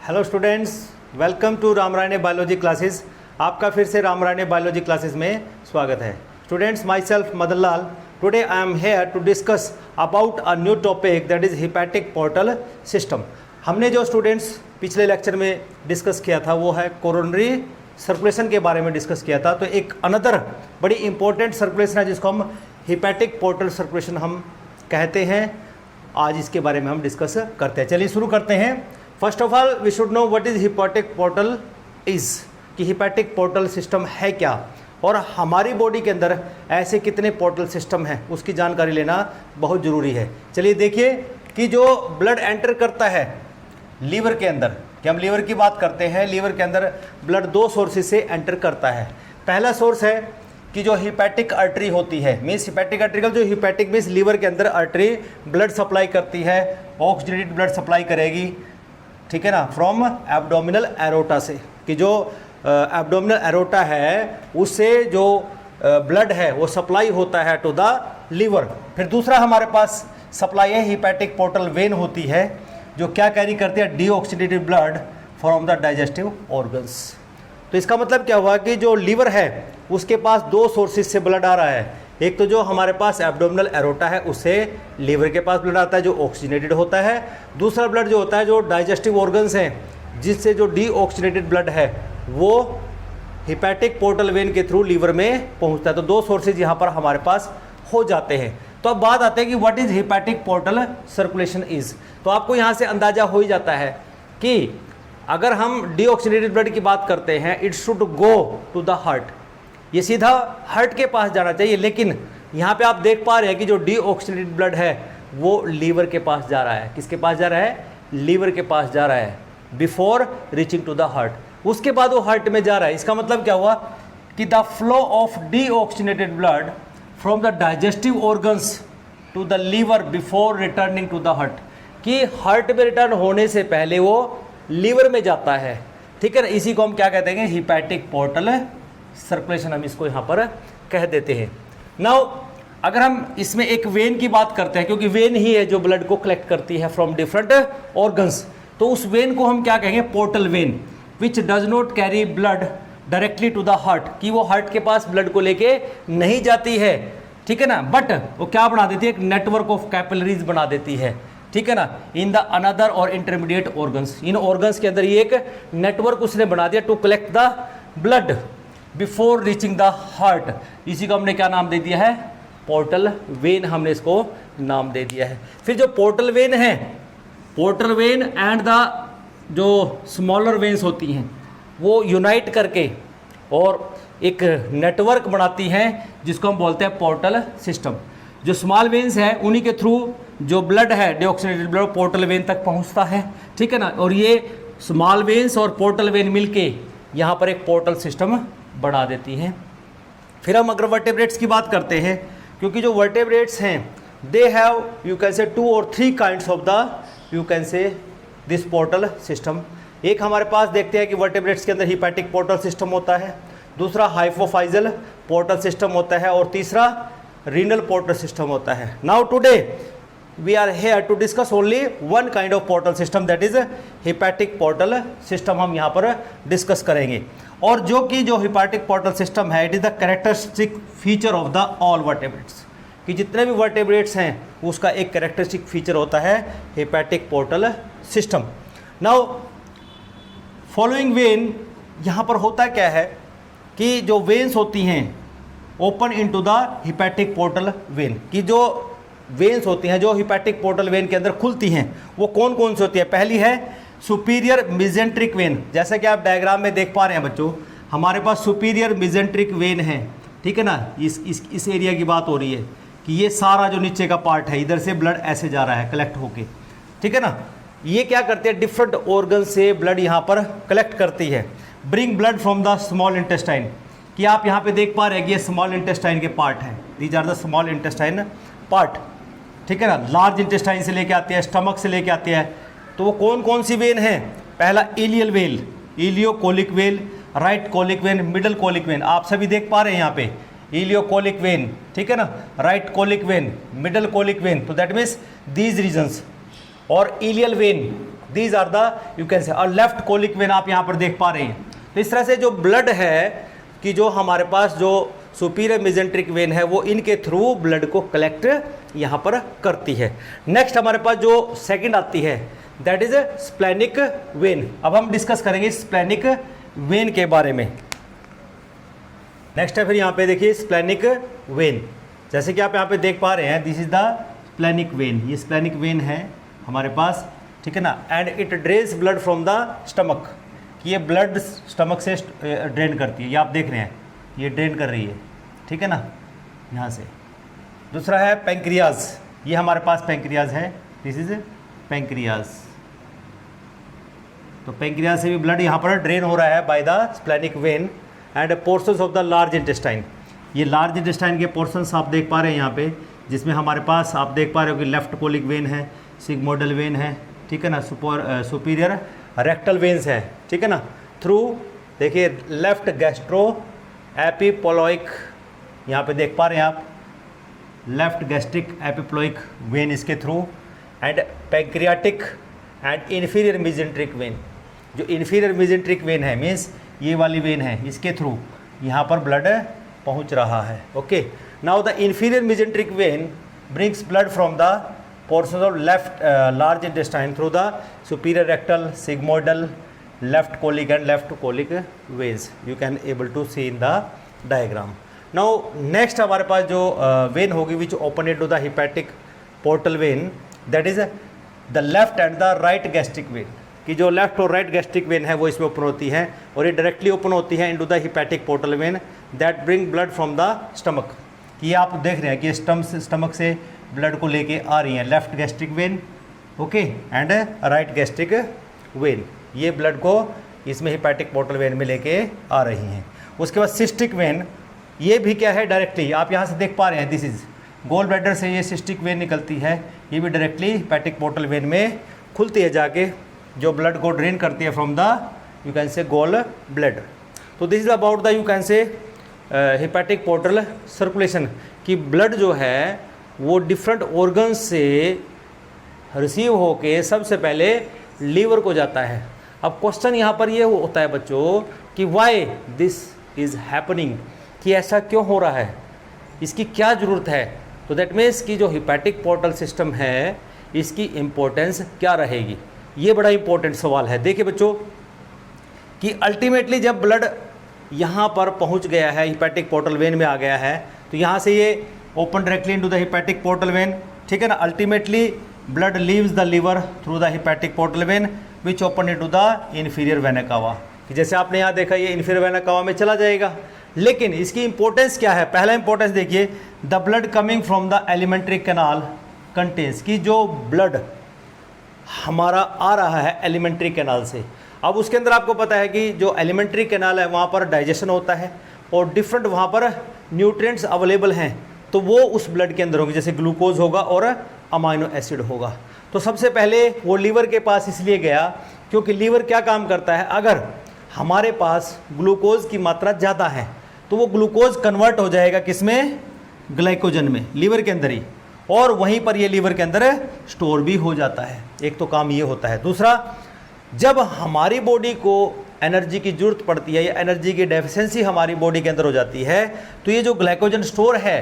Hello students, welcome to Ramrayane biology classes. आपका फिर से रामरायणे बायोलॉजी क्लासेस में स्वागत है। Students, myself Madan Lal, today I am here to discuss about a new topic that is hepatic portal system. हमने जो students पिछले लेक्चर में डिस्कस किया था वो है कोरोनरी सर्कुलेशन के बारे में डिस्कस किया था। तो एक अनदर बड़ी इंपॉर्टेंट सर्कुलेशन है जिसको हम हिपैटिक पोर्टल सर्कुलेशन हम कहते हैं। आज इसके बारे में हम डिस्कस करते हैं। चलिए शुरू करते हैं। First of all we should know what is hepatic portal is, कि हिपैटिक पोर्टल सिस्टम है क्या और हमारी बॉडी के अंदर ऐसे कितने पोर्टल सिस्टम हैं उसकी जानकारी लेना बहुत ज़रूरी है। चलिए देखिए कि जो ब्लड एंटर करता है लीवर के अंदर, कि हम लीवर की बात करते हैं, लीवर के अंदर ब्लड दो सोर्सेज से एंटर करता है। पहला सोर्स है कि जो हिपैटिक आर्टरी होती है, मीन्स हिपैटिक आर्टरी का जो हिपैटिक मीन्स लीवर के अंदर आर्टरी ब्लड सप्लाई करती है, ऑक्सीजनेटेड ब्लड सप्लाई करेगी, ठीक है ना, फ्रॉम एब्डोमिनल एरोटा से, कि जो एब्डोमिनल एरोटा है उससे जो ब्लड है वो सप्लाई होता है टू द लीवर। फिर दूसरा हमारे पास सप्लाई है हिपैटिक पोर्टल वेन होती है जो क्या कैरी करती है, deoxygenated blood from the digestive organs. तो इसका मतलब क्या हुआ कि जो लीवर है उसके पास दो सोर्सेज से ब्लड आ रहा है। एक तो जो हमारे पास एब्डोमिनल एरोटा है उससे लीवर के पास ब्लड आता है जो ऑक्सीजनेटेड होता है। दूसरा ब्लड जो होता है जो डाइजेस्टिव ऑर्गन्स हैं जिससे जो डीऑक्सीजनेटेड ब्लड है वो हिपैटिक पोर्टल वेन के थ्रू लीवर में पहुंचता है। तो दो सोर्सेज यहाँ पर हमारे पास हो जाते हैं। तो अब बात आते हैं कि what is hepatic portal circulation is. तो आपको यहाँ से अंदाज़ा हो ही जाता है कि अगर हम डीऑक्सीजनेटेड ब्लड की बात करते हैं it should go to the heart, ये सीधा हार्ट के पास जाना चाहिए। लेकिन यहाँ पे आप देख पा रहे हैं कि जो डीऑक्सीजनेटेड ब्लड है वो लीवर के पास जा रहा है। किसके पास जा रहा है? लीवर के पास जा रहा है before reaching to the heart. उसके बाद वो हार्ट में जा रहा है। इसका मतलब क्या हुआ कि the flow of deoxygenated blood from the digestive organs to the liver before returning to the heart, कि हार्ट में रिटर्न होने से पहले वो लीवर में जाता है, ठीक है ना। इसी को हम क्या कहते हैं? हिपैटिक पोर्टल सर्कुलेशन, हम इसको यहाँ पर कह देते हैं। नाउ अगर हम इसमें एक वेन की बात करते हैं, क्योंकि वेन ही है जो ब्लड को कलेक्ट करती है फ्रॉम डिफरेंट ऑर्गन्स, तो उस वेन को हम क्या कहेंगे? Portal vein, which does not carry blood directly to the heart, कि वो हार्ट के पास ब्लड को लेके नहीं जाती है, ठीक है ना, बट वो क्या बना देती है? एक नेटवर्क ऑफ कैपिलरीज बना देती है, ठीक है ना, इन द अनदर और इंटरमीडिएट ऑर्गन्स। इन ऑर्गन्स के अंदर ये एक नेटवर्क उसने बना दिया to collect the blood before reaching the heart. इसी को हमने क्या नाम दे दिया है? पोर्टल वेन, हमने इसको नाम दे दिया है। फिर जो पोर्टल वेन है, पोर्टल वेन एंड द जो स्मॉलर वेन्स होती हैं वो यूनाइट करके और एक नेटवर्क बनाती हैं जिसको हम बोलते हैं पोर्टल सिस्टम। जो स्मॉल वेन्स हैं उन्हीं के थ्रू जो ब्लड है डीऑक्सीजनेटेड ब्लड पोर्टल वेन तक पहुंचता है, ठीक है ना, और ये स्मॉल वेन्स और पोर्टल वेन मिलके यहाँ पर एक पोर्टल सिस्टम बना देती हैं। फिर हम अगर वर्टेब्रेट्स की बात करते हैं, क्योंकि जो वर्टेब्रेट्स हैं दे हैव यू कैन से 2 और 3 kinds of the you can से दिस पोर्टल सिस्टम। एक हमारे पास देखते हैं कि वर्टेब्रेट्स के अंदर हिपैटिक पोर्टल सिस्टम होता है, दूसरा हाइपोफाइजल पोर्टल सिस्टम होता है और तीसरा रीनल पोर्टल सिस्टम होता है। Now today we are here to discuss only one kind of portal system that is hepatic portal system, हम यहाँ पर डिस्कस करेंगे। और जो कि जो हिपैटिक पोर्टल सिस्टम है it is the characteristic feature of the all vertebrates, कि जितने भी वर्टेब्रेट्स हैं उसका एक कैरेक्टरिस्टिक फीचर होता है hepatic portal system. Now following when, यहाँ पर होता क्या है कि जो वेन्स होती हैं open into the hepatic portal when, कि जो वेन्स होती हैं जो हिपैटिक पोर्टल वेन के अंदर खुलती हैं वो कौन कौन सी होती है? पहली है सुपीरियर मिजेंट्रिक वेन, जैसा कि आप डायग्राम में देख पा रहे हैं बच्चों, हमारे पास सुपीरियर मिजेंट्रिक वेन है, ठीक है ना। इस एरिया की बात हो रही है कि ये सारा जो नीचे का पार्ट है इधर से ब्लड ऐसे जा रहा है कलेक्ट होके, ठीक है ना। ये क्या करते हैं? डिफरेंट ऑर्गन से ब्लड यहाँ पर कलेक्ट करती है। Bring blood from the small intestine, कि आप यहाँ पे देख पा रहे हैं कि ये स्मॉल इंटेस्टाइन के पार्ट हैं, these are the small intestine part, ठीक है ना। लार्ज इंटेस्टाइन से लेके आती है, स्टमक से लेके आती है। तो वो कौन कौन सी वेन है? पहला ileal vein, ileocolic vein, right colic vein, middle colic vein, आप सभी देख पा रहे हैं यहाँ पे इलियोकोलिक वेन, ठीक है ना, right colic vein, middle colic vein, तो दैट मीन्स दीज रीजन्स। और ileal vein these are the you can say, और लेफ्ट कोलिक वेन आप यहाँ पर देख पा रहे हैं। तो इस तरह से जो ब्लड है कि जो हमारे पास जो सुपीरियर मेजेंट्रिक वेन है वो इनके थ्रू ब्लड को कलेक्ट यहाँ पर करती है। नेक्स्ट हमारे पास जो सेकंड आती है दैट इज स्प्लेनिक वेन। अब हम डिस्कस करेंगे स्प्लेनिक वेन के बारे में। नेक्स्ट है फिर यहाँ पे देखिए स्प्लेनिक वेन, जैसे कि आप यहाँ पे देख पा रहे हैं this is the splenic when, ये स्प्लेनिक वेन है हमारे पास, ठीक है ना। And it drains blood from the stomach, कि ये ब्लड स्टमक से ड्रेन करती है, ये आप देख रहे हैं ये ड्रेन कर रही है, ठीक है ना, यहाँ से। दूसरा है पैंक्रियाज, ये हमारे पास पैंक्रियाज है, दिस इज पैंक्रियाज। तो पैंक्रियाज से भी ब्लड यहाँ पर ड्रेन हो रहा है by the splenic when. And portions of the large intestine, ये लार्ज इंटेस्टाइन के पोर्शंस आप देख पा रहे हैं यहाँ पे, जिसमें हमारे पास आप देख पा रहे हो कि लेफ्ट कोलिक वेन है, सिग्मोइडल वेन है, ठीक है ना, सुपीरियर रेक्टल वेन्स है, ठीक है ना। थ्रू देखिए लेफ्ट गैस्ट्रो एपिपोलोइक, यहाँ पे देख पा रहे हैं आप लेफ्ट गैस्ट्रिक एपिप्लोइक वेन इसके through. And pancreatic and inferior mesenteric when, जो इन्फीरियर मेजेंट्रिक वेन है मीन्स ये वाली वेन है, इसके थ्रू यहाँ पर ब्लड पहुँच रहा है। Okay, now the inferior mesenteric when brings blood from the portions of left large intestine through the superior rectal, sigmoidal, left colic and left colic veins. You can able to see in the diagram. Now next हमारे पास जो vein होगी which open into the hepatic portal vein, that is the left and the right gastric vein, कि जो left और right gastric when है वो इसमें open होती है और ये डायरेक्टली ओपन होती है into the hepatic portal when that bring blood from the stomach. कि आप देख रहे हैं कि स्टमक से ब्लड को लेके आ रही हैं left gastric when, okay, and right gastric when, ये ब्लड को इसमें हिपैटिक पोर्टल वेन में लेके आ रही हैं। उसके बाद सिस्टिक वेन, ये भी क्या है डायरेक्टली आप यहाँ से देख पा रहे हैं दिस इज गोल ब्लैडर से ये सिस्टिक वेन निकलती है, ये भी डायरेक्टली हिपैटिक पोर्टल वेन में खुलती है जाके, जो ब्लड को ड्रेन करती है from the you can say gall bladder. तो this is about the you can say hepatic portal circulation, कि ब्लड जो है वो डिफरेंट ऑर्गन्स से रिसीव होके सबसे पहले लीवर को जाता है। अब क्वेश्चन यहाँ पर ये होता है बच्चों कि व्हाई दिस इज़ हैपनिंग, कि ऐसा क्यों हो रहा है, इसकी क्या ज़रूरत है। तो दैट मीन्स कि जो हिपैटिक पोर्टल सिस्टम है इसकी इम्पोर्टेंस क्या रहेगी, ये बड़ा इंपॉर्टेंट सवाल है। देखिए बच्चों कि अल्टीमेटली जब ब्लड यहाँ पर पहुँच गया है हिपैटिक पोर्टल वेन में आ गया है, तो यहाँ से ये open directly into the hepatic portal when, ठीक है ना। Ultimately blood leaves the liver through the hepatic portal vein which open into the inferior vena cava, कि जैसे आपने यहाँ देखा ये इन्फीरियर वेना कावा में चला जाएगा। लेकिन इसकी इंपॉर्टेंस क्या है, पहला इंपॉर्टेंस देखिए, the blood coming from the alimentary canal contains, कि जो ब्लड हमारा आ रहा है एलिमेंट्री कैनाल से, अब उसके अंदर आपको पता है कि जो एलिमेंट्री कैनाल है वहाँ पर डाइजेशन होता है और डिफरेंट वहाँ पर न्यूट्रिएंट्स अवेलेबल हैं, तो वो उस ब्लड के अंदर होगी, जैसे ग्लूकोज होगा और अमाइनो एसिड होगा। तो सबसे पहले वो लीवर के पास इसलिए गया क्योंकि लीवर क्या काम करता है, अगर हमारे पास ग्लूकोज की मात्रा ज़्यादा है तो वो ग्लूकोज कन्वर्ट हो जाएगा किसमें, ग्लाइकोजन में, लीवर के अंदर ही, और वहीं पर ये लीवर के अंदर स्टोर भी हो जाता है। एक तो काम ये होता है। दूसरा, जब हमारी बॉडी को एनर्जी की ज़रूरत पड़ती है या एनर्जी की डेफिशिएंसी हमारी बॉडी के अंदर हो जाती है, तो ये जो ग्लाइकोजन स्टोर है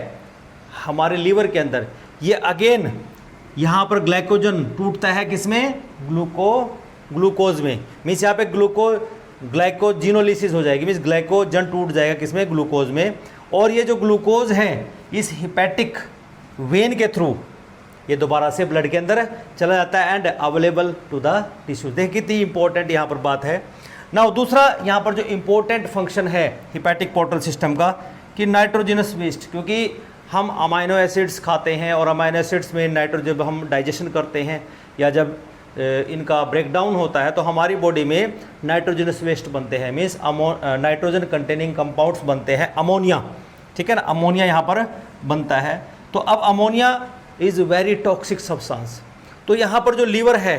हमारे लीवर के अंदर, ये अगेन यहाँ पर ग्लाइकोजन टूटता है किसमें, ग्लूकोज में, मीन्स यहाँ पे ग्लाइकोजिनोलिसिस हो जाएगी, मीन्स ग्लाइकोजन टूट जाएगा किसमें, ग्लूकोज में। और ये जो ग्लूकोज है इस हिपैटिक वेन के थ्रू ये दोबारा से ब्लड के अंदर चला जाता है and available to the tissue. देखिए कितनी इंपॉर्टेंट यहाँ पर बात है। नाउ दूसरा यहाँ पर जो इंपॉर्टेंट फंक्शन है हिपैटिक पोर्टल सिस्टम का, कि नाइट्रोजनस वेस्ट, क्योंकि हम अमाइनो एसिड्स खाते हैं और अमाइनो एसिड्स में जब हम डाइजेशन करते हैं या जब इनका ब्रेकडाउन होता है तो हमारी बॉडी में नाइट्रोजनस वेस्ट बनते हैं, मीन्स नाइट्रोजन कंटेनिंग कंपाउंड्स बनते हैं, अमोनिया, ठीक है ना, अमोनिया यहाँ पर बनता है। तो अब ammonia is very toxic substance, तो यहाँ पर जो लीवर है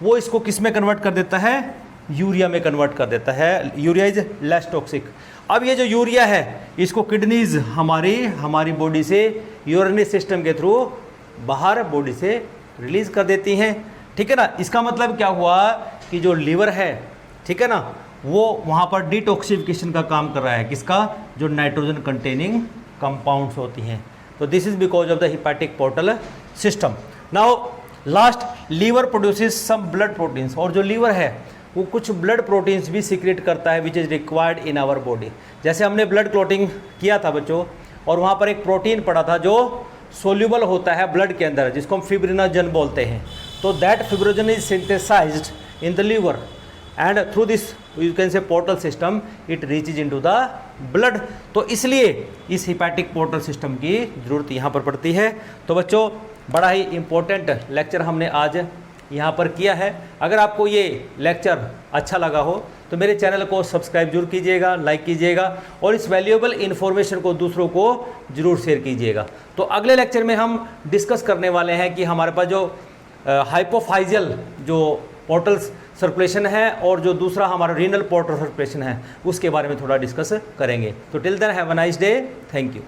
वो इसको किस में कन्वर्ट कर देता है, यूरिया में कन्वर्ट कर देता है। Urea is less toxic. अब ये जो यूरिया है इसको किडनीज हमारी बॉडी से यूरिनरी सिस्टम के थ्रू बाहर बॉडी से रिलीज़ कर देती हैं, ठीक है ना। इसका मतलब क्या हुआ कि जो लीवर है, ठीक है ना, वो वहाँ पर डिटॉक्सिफिकेशन का काम कर रहा है। किसका? जो नाइट्रोजन कंटेनिंग कंपाउंड्स होती हैं। तो this is because of the hepatic portal system. Now last, liver produces some blood proteins, और जो लीवर है वो कुछ ब्लड प्रोटीन्स भी सीक्रेट करता है which is required in our body. जैसे हमने ब्लड क्लॉटिंग किया था बच्चों, और वहाँ पर एक प्रोटीन पड़ा था जो सोल्यूबल होता है ब्लड के अंदर, जिसको हम फिब्रिनोजन बोलते हैं। तो that fibrinogen is synthesised in the liver and through this you can say portal system it reaches into the blood. तो इसलिए इस हिपैटिक पोर्टल सिस्टम की ज़रूरत यहाँ पर पड़ती है। तो बच्चों, बड़ा ही इम्पोर्टेंट लेक्चर हमने आज यहाँ पर किया है। अगर आपको ये लेक्चर अच्छा लगा हो तो मेरे चैनल को सब्सक्राइब जरूर कीजिएगा, लाइक कीजिएगा, और इस वैल्यूएबल इन्फॉर्मेशन को दूसरों को जरूर शेयर कीजिएगा। तो अगले लेक्चर में हम डिस्कस करने वाले हैं कि हमारे पास जो हाइपोफाइजियल जो पोर्टल्स सर्कुलेशन है और जो दूसरा हमारा रीनल पोर्टल सर्कुलेशन है उसके बारे में थोड़ा डिस्कस करेंगे। तो till then have a nice day, thank you.